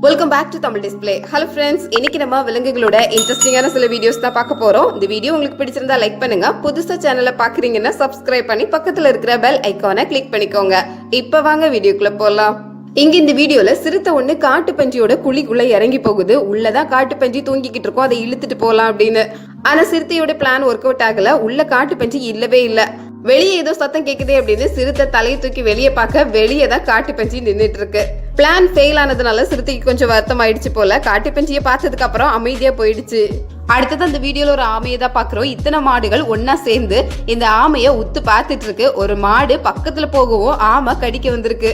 Welcome back to Tamil display. Hello friends, இன்னைக்கு நம்ம விலங்குகளோட இன்ட்ரெஸ்டிங்கான சில வீடியோஸ் தான் பார்க்க போறோம். இந்த வீடியோ உங்களுக்கு பிடிச்சிருந்தா லைக் பண்ணுங்க. புதுசா சேனலை பாக்குறீங்கன்னா சப்ஸ்கிரைப் பண்ணி பக்கத்துல இருக்கிற பெல் ஐகானை கிளிக் பண்ணிக்கோங்க. இப்ப வாங்க வீடியோக்குள்ள போலாம். இங்க இந்த வீடியோல சிறுத்தை ஒண்ணு காட்டு பன்றியோட குழிக்குள்ள இறங்கி போகுது. உள்ளதான் காட்டு பன்றி தூங்கிக்கிட்டு இருக்கோம், அதை இழுத்துட்டு போலாம் அப்படின்னு. ஆனா சிறுத்தையோட பிளான் ஒர்க் அவுட் ஆகல. உள்ள காட்டு பன்றி இல்லவே இல்ல. வெளியே ஏதோ சத்தம் கேக்குதே அப்படின்னு சிறுத்தை தலையை தூக்கி வெளியே பார்க்க வெளியே தான் காட்டு பன்றி நின்றுட்டு இருக்கு. பிளான் ஃபெயில் ஆனதுனால சிறுத்தைக்கு கொஞ்சம் வருத்தம் ஆயிடுச்சு போல. காட்டு பன்றியை பார்த்ததுக்கு அப்புறம் அமைதியா போயிடுச்சு. அடுத்தது அந்த வீடியோல ஒரு ஆமையை தான் பாக்குறோம். இத்தனை மாடுகள் ஒன்னா சேர்ந்து இந்த ஆமைய உத்து பார்த்துட்டு இருக்கு. ஒரு மாடு பக்கத்துல போகவும் ஆமை கடிக்க வந்திருக்கு.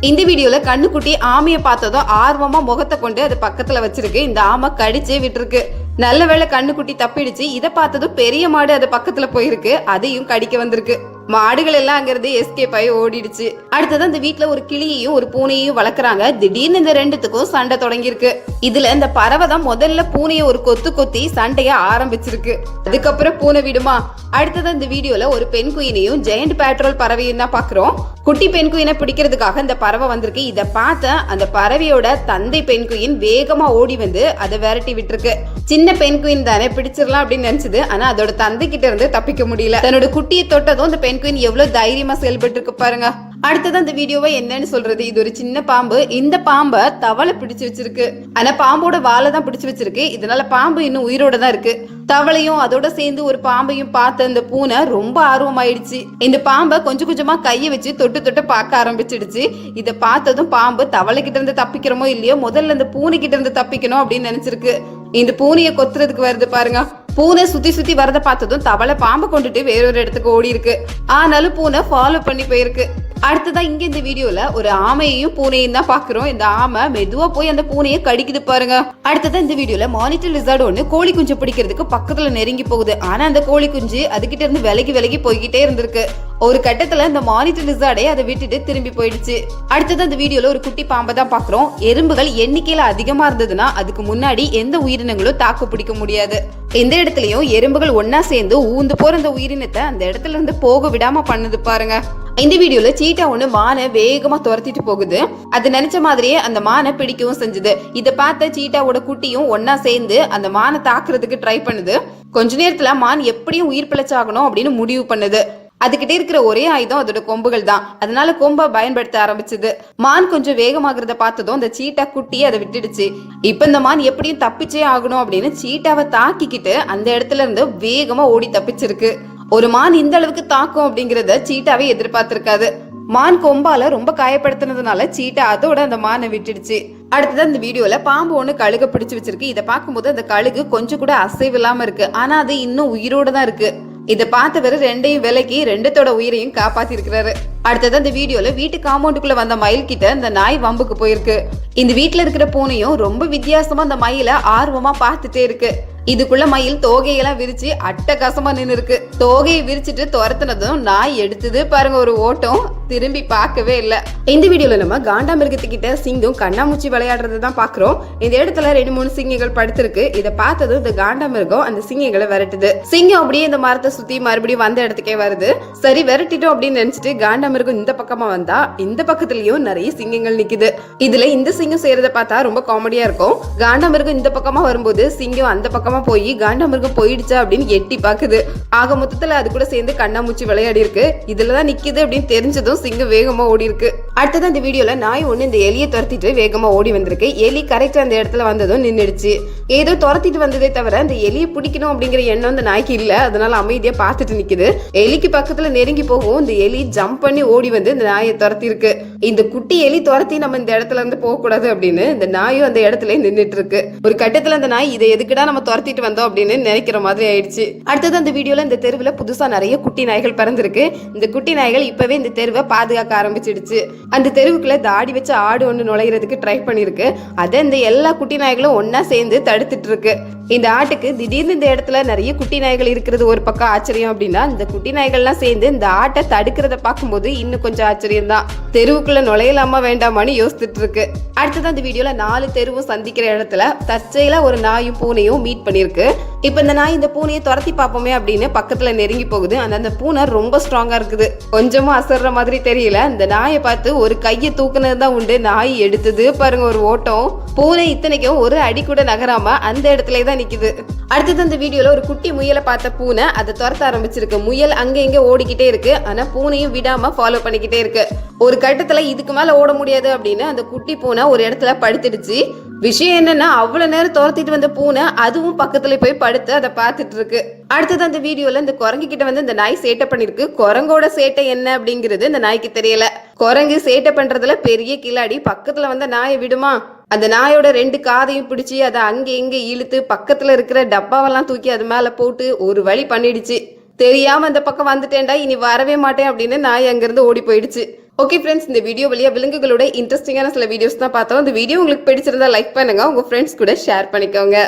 இந்த வீடியோல கண்ணுக்குட்டி ஆமையை பார்த்ததும் ஆர்வமா முகத்தை கொண்டு அது பக்கத்துல வச்சிருக்கு. இந்த ஆமை கடிச்சே விட்டுருக்கு. நல்ல வேளை கண்ணுக்குட்டி தப்பிடுச்சு. இதை பார்த்ததும் பெரிய மாடு அது பக்கத்துல போயிருக்கு, அதையும் கடிக்க வந்திருக்கு. மாடுகள் எல்லாம் அங்கிருந்து எஸ்கேப் ஆகி ஓடிடுச்சு. அடுத்தது அந்த வீட்டுல ஒரு கிளியையும் ஒரு பூனையையும் வளர்க்குறாங்க. திடீர்னு இந்த ரெண்டுத்துக்கும் சண்டை தொடங்கியிருக்கு. இதுல இந்த பறவை தான் முதல்ல பூனையை ஒரு கொத்தி சண்டைய ஆரம்பிச்சிருக்கு. அதுக்கப்புறம் பூனை விடுமா? அடுத்தது இந்த வீடியோல ஒரு பெண் குயினையும் ஜெயண்ட் பேட்ரோல் பறவையும் தான் பாக்குறோம். குட்டி பெண் குயினை பிடிக்கிறதுக்காக இந்த பறவை வந்திருக்கு. இதை பார்த்த அந்த பறவையோட தந்தை பெண் குயின் வேகமா ஓடி வந்து அதை விரட்டி விட்டுருக்கு. சின்ன பெண் குயின் தானே, பிடிச்சிடலாம் அப்படின்னு நினைச்சது. ஆனா அதோட தந்தை கிட்ட இருந்து தப்பிக்க முடியல. தன்னோட குட்டியை தொட்டதும் இந்த பெண் குயின் எவ்வளவு தைரியமா செயல்பட்டு இருக்கு பாருங்க. அடுத்தது அந்த வீடியோவை என்னன்னு சொல்றது, இது ஒரு சின்ன பாம்பு. இந்த பாம்பை தவளை பிடிச்சு வச்சிருக்கு. ஆனா பாம்போட வாழை தான் பிடிச்சு வச்சிருக்கு. இதனால பாம்பு இன்னும் உயிரோட தான் இருக்கு. தவளையும் அதோட சேர்ந்து ஒரு பாம்பையும் பார்த்த இந்த பூனை ரொம்ப ஆர்வமாயிடுச்சு. இந்த பாம்பை கொஞ்சம் கொஞ்சமா கையை வச்சு தொட்டு பார்க்க ஆரம்பிச்சிடுச்சு. இதை பார்த்ததும் பாம்பு தவளை கிட்ட இருந்து தப்பிக்கிறோமோ இல்லையோ முதல்ல இந்த பூனை கிட்ட இருந்து தப்பிக்கணும் அப்படின்னு நினைச்சிருக்கு. இந்த பூனையை கொத்துறதுக்கு வருது பாருங்க. பூனை சுத்தி வரத பார்த்ததும் தவளை பாம்பை கொண்டுட்டு வேறொரு இடத்துக்கு ஓடி இருக்கு. ஆனாலும் பூனை ஃபாலோ பண்ணி போயிருக்கு. அடுத்ததா இங்க இந்த வீடியோல ஒரு ஆமையையும் பூனையும் தான் பாக்குறோம். இந்த ஆமை மெதுவா போய் அந்த பூனையை கடிக்குது பாருங்க. அடுத்ததா இந்த வீடியோல மானிட்டர் லிசார்ட் ஒண்ணு கோழி குஞ்சு பிடிக்கிறதுக்கு பக்கத்துல நெருங்கி போகுது. ஆனா அந்த கோழி குஞ்சு அதுகிட்ட இருந்து விலகி போய்கிட்டே இருந்திருக்கு. ஒரு கட்டத்துல இந்த மானிட்டர் லிசார்டே அதை விட்டுட்டு திரும்பி போயிடுச்சு. அடுத்தது அந்த வீடியோல ஒரு குட்டி பாம்பை தான் பாக்குறோம். எறும்புகள் எண்ணிக்கையில அதிகமா இருந்ததுன்னா அதுக்கு முன்னாடி எந்த உயிரினங்களும் தாக்கு பிடிக்க முடியாது. எந்த இடத்துலயும் எறும்புகள் ஒன்னா சேர்ந்து ஊந்து போற அந்த உயிரினத்தை அந்த இடத்துல இருந்து போக விடாம பண்ணுது பாருங்க. இந்த வீடியோல சீட்டா ஒண்ணு மானை வேகமா துரத்திட்டு போகுது. அது நினைச்ச மாதிரியே அந்த மானை பிடிக்கவும் செஞ்சது. இதை பார்த்த சீட்டாவோட குட்டியும் ஒன்னா சேர்ந்து அந்த மானை தாக்குறதுக்கு ட்ரை பண்ணுது. கொஞ்ச நேரத்துல மான் எப்படியும் உயிர் பிழைச்சாகணும் அப்படின்னு முடிவு பண்ணுது. அதுகிட்ட இருக்கிற ஒரே ஆயுதம் அதோட கொம்புகள் தான். அதனால கொம்பை பயன்படுத்த ஆரம்பிச்சது. மான் கொஞ்சம் வேகமாகறத பார்த்ததும் அந்த சீட்டா குட்டி அதை விட்டுடுச்சு. இப்ப இந்த மான் எப்படியும் தப்பிச்சே ஆகணும் அப்படின்னு சீட்டாவை தாக்கிக்கிட்டு அந்த இடத்துல இருந்து வேகமா ஓடி தப்பிச்சிருக்கு. ஒரு மான் இந்த அளவுக்கு தாக்கும் அப்படிங்கறத சீட்டாவே எதிர்பார்த்திருக்காது. மான் கொம்பால ரொம்ப காயப்படுத்தினதுனால சீட்டா அதோட அந்த மானை விட்டுடுச்சு. அடுத்தது இந்த வீடியோல பாம்பு ஒண்ணு கழுக பிடிச்சு வச்சிருக்கு. இதை பார்க்கும்போது அந்த கழுகு கொஞ்சம் கூட அசைவு இல்லாம இருக்கு. ஆனா அது இன்னும் உயிரோட தான் இருக்கு. இதை பார்த்தவர் ரெண்டையும் விலக்கி ரெண்டத்தோட உயிரையும் காப்பாத்தி இருக்கிறாரு. அடுத்தது அந்த வீடியோல வீட்டு காம்பவுண்டுக்குள்ள வந்த மயில் கிட்ட இந்த நாய் வம்புக்கு போயிருக்கு. இந்த வீட்டுல இருக்கிற பூனையும் ரொம்ப வித்தியாசமா அந்த மயில ஆர்வமா பார்த்துட்டே இருக்கு. இதுக்குள்ள மயில் தோகையெல்லாம் விரிச்சு அட்டகாசமா நின்று இருக்கு. தோகையை விரிச்சிட்டு துரத்துனதும் நாய் எடுத்தது பாருங்க ஒரு ஓட்டம், திரும்பி பார்க்கவே இல்ல. இந்த வீடியோல நம்ம காண்டாமிருகத்துக்கிட்ட சிங்கம் கண்ணாமூச்சி விளையாடுறது தான் பாக்குறோம். இந்த இடத்துல 2-3 சிங்கங்கள் படுத்திருக்கு. இதை பார்த்ததும் இந்த காண்டாமிருகம் அந்த சிங்கங்களை விரட்டுது. சிங்கம் அப்படியே இந்த மரத்தை சுத்தி மறுபடியும் வந்த இடத்துக்கே வருது. சரி விரட்டிட்டோம் அப்படின்னு நினைச்சிட்டு காண்டாமிருகம் இந்த பக்கமா வந்தா இந்த பக்கத்துலயும் நிறைய சிங்கங்கள் நிக்குது. இதுல இந்த சிங்கம் செய்யறத பார்த்தா ரொம்ப காமெடியா இருக்கும். காண்டாமிருகம் இந்த பக்கமா வரும்போது சிங்கம் அந்த பக்கமா போய் காண்டாமிருகம் போயிடுச்சா அப்படின்னு எட்டி பாக்குது. ஆக மொத்தத்துல அது கூட சேர்ந்து கண்ணாமூச்சி விளையாடி இருக்கு. இதுலதான் நிக்குது அப்படின்னு தெரிஞ்சதும் சிங்கம் வேகமா ஓடி இருக்கு. அடுத்தது அந்த வீடியோல நாய் ஒண்ணு இந்த எலியை துரத்திட்டு வேகமா ஓடி வந்திருக்கு. எலி கரெக்டா அந்த இடத்துல வந்ததும் நின்னுடுச்சு. ஏதோ துரத்திட்டு வந்ததே தவிர அந்த எலியை பிடிக்கணும் அப்படிங்கிற எண்ணம் அந்த நாய்க்கு இல்ல. அதனால அமைதியா பார்த்துட்டு நிக்குது. எலிக்கு பக்கத்துல நெருங்கி போகவும் இந்த எலி ஜம்ப் பண்ணி ஓடி வந்து இந்த நாயை துரத்தி இருக்கு. இந்த குட்டி எலி துரத்தி நம்ம இந்த இடத்துல இருந்து போக கூடாது அப்படின்னு இந்த நாயும் அந்த இடத்துல நின்றுட்டு இருக்கு. ஒரு கட்டத்துல அந்த நாய் இதை எதுக்குடா நம்ம துரத்திட்டு வந்தோம் அப்படின்னு நினைக்கிற மாதிரி ஆயிடுச்சு. அடுத்தது அந்த வீடியோல இந்த தெருவுல புதுசா நிறைய குட்டி நாய்கள் பிறந்திருக்கு. இந்த குட்டி நாய்கள் இப்பவே இந்த தெருவை பாதுகாக்க ஆரம்பிச்சிடுச்சு. அந்த தெருவுக்குள்ள தாடி வச்ச ஆடு ஒண்ணு நுழையிறதுக்கு ட்ரை பண்ணிருக்கு. அதை இந்த எல்லா குட்டி நாய்களும் ஒன்னா சேர்ந்து தடுத்துட்டு இருக்கு. இந்த ஆட்டுக்கு திடீர்னு இந்த இடத்துல நிறைய குட்டி நாய்கள் இருக்கிறது ஒரு பக்கம் ஆச்சரியம் அப்படின்னா, இந்த குட்டி நாய்கள்லாம் சேர்ந்து இந்த ஆட்டை தடுக்கிறத பார்க்கும்போது இன்னும் கொஞ்சம் ஆச்சரியம் தான். தெருவுக்குள்ள நுழையலாமா வேண்டாமான்னு யோசிச்சுட்டு இருக்கு. அடுத்ததான் இந்த வீடியோல 4 தெருவும் சந்திக்கிற இடத்துல தற்செயலா ஒரு நாயும் பூனையும் மீட் பண்ணிருக்கு. இப்ப இந்த நாய் இந்த பூனையை துரத்தி பார்ப்போமே அப்படின்னு பக்கத்துல நெருங்கி போகுது. அந்த பூனை ரொம்ப ஸ்ட்ராங்கா இருக்குது, கொஞ்சமும் அசர்ற மாதிரி தெரியல. இந்த நாயை பார்த்து ஒரு கையை தூக்குனதுதான் உண்டு, நாய் எடுத்தது பாருங்க ஒரு ஓட்டம். பூனை இத்தனைக்கும் ஒரு அடி கூட நகராம அந்த இடத்துல தான் நிக்குது. அடுத்தது அந்த வீடியோல ஒரு குட்டி முயலை பார்த்த பூனை அதை துரத்த ஆரம்பிச்சிருக்கு. முயல் அங்க இங்க ஓடிக்கிட்டே இருக்கு, ஆனா பூனையும் விடாம ஃபாலோ பண்ணிக்கிட்டே இருக்கு. ஒரு கட்டத்துல இதுக்கு மேல ஓட முடியாது அப்படின்னு அந்த குட்டி பூனை ஒரு இடத்துல படுத்துடுச்சு. விஷயம் என்னன்னா அவ்வளவு நேரம் துரத்திட்டு வந்த பூனை அதுவும் பக்கத்துல போய் படுத்து அதை பார்த்துட்டு இருக்கு. அடுத்தது அந்த வீடியோல இந்த குரங்கு கிட்ட இந்த நாய் சேட்டை பண்ணிருக்கு. குரங்கோட சேட்டை என்ன அப்படிங்கிறது இந்த நாய்க்கு தெரியல. குரங்கு சேட்டை பண்றதுல பெரிய கில்லாடி, பக்கத்துல வந்த நாயை விடுமா? அந்த நாயோட 2 காதையும் பிடிச்சி அதை அங்க இங்க இழுத்து பக்கத்துல இருக்கிற டப்பாவெல்லாம் தூக்கி அது மேல போட்டு ஒரு வழி பண்ணிடுச்சு. தெரியாம அந்த பக்கம் வந்துட்டேன்டா, இனி வரவே மாட்டேன் அப்படின்னு நாய் அங்கிருந்து ஓடி போயிடுச்சு. ஓகே ஃப்ரெண்ட்ஸ், இந்த வீடியோ வழியா விலங்குகளோட இன்ட்ரெஸ்டிங்கான சில வீடியோஸ் தான் பார்த்தோம். இந்த வீடியோ உங்களுக்கு பிடிச்சிருந்தா லைக் பண்ணுங்க, உங்க ஃப்ரெண்ட்ஸ் கூட ஷேர் பண்ணிக்கோங்க.